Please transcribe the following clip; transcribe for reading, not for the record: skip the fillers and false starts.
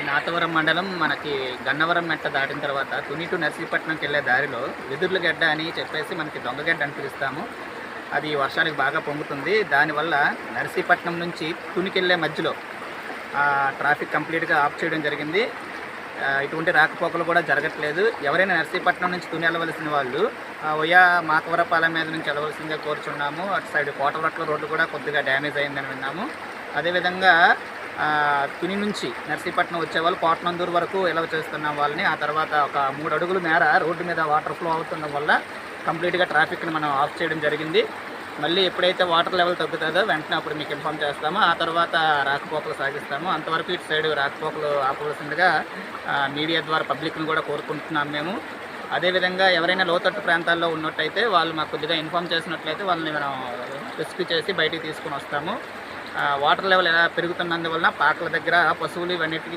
నాతవరం మండలం మనకి గన్నవరం మెట్ట దాటిన తర్వాత తుని టు నర్సీపట్నంకి వెళ్ళే దారిలో వెదుర్ల గడ్డ అని చెప్పేసి మనకి దొంగగడ్డ అని పిలుస్తాము. అది వర్షానికి బాగా పొంగుతుంది. దానివల్ల నర్సీపట్నం నుంచి తునికి వెళ్ళే మధ్యలో ట్రాఫిక్ కంప్లీట్గా ఆఫ్ చేయడం జరిగింది. ఇటువంటి రాకపోకలు కూడా జరగట్లేదు. ఎవరైనా నర్సీపట్నం నుంచి తుని వెళ్ళవలసిన వాళ్ళు వయా మాకవరపాలెం మీద నుంచి వెళ్ళవలసిందిగా కోరుచున్నాము. అటు సైడ్ కోటవరట్ల రోడ్డు కూడా కొద్దిగా డ్యామేజ్ అయిందని విన్నాము. అదేవిధంగా తుని నుంచి నర్సీపట్నం వచ్చేవాళ్ళు కోటనందూరు వరకు ఎలవ చేస్తున్న వాళ్ళని, ఆ తర్వాత ఒక 3 అడుగుల మేర రోడ్డు మీద వాటర్ ఫ్లో అవుతుండడం వల్ల కంప్లీట్గా ట్రాఫిక్ని మనం ఆఫ్ చేయడం జరిగింది. మళ్ళీ ఎప్పుడైతే వాటర్ లెవెల్ తగ్గుతుందో వెంటనే అప్పుడు మీకు ఇన్ఫామ్ చేస్తాము. ఆ తర్వాత రాకపోకలు సాగిస్తాము. అంతవరకు ఇటు సైడ్ రాకపోకలు ఆపవలసిందిగా మీడియా ద్వారా పబ్లిక్ని కూడా కోరుకుంటున్నాం మేము. అదేవిధంగా ఎవరైనా లోతట్టు ప్రాంతాల్లో ఉన్నట్టయితే వాళ్ళు మాకు కొద్దిగా ఇన్ఫామ్ చేసినట్లయితే వాళ్ళని మనం రెస్క్యూ చేసి బయటికి తీసుకుని వస్తాము. వాటర్ లెవెల్ ఎలా పెరుగుతున్నందువలన పాకల దగ్గర పశువులు ఇవన్నిటికీ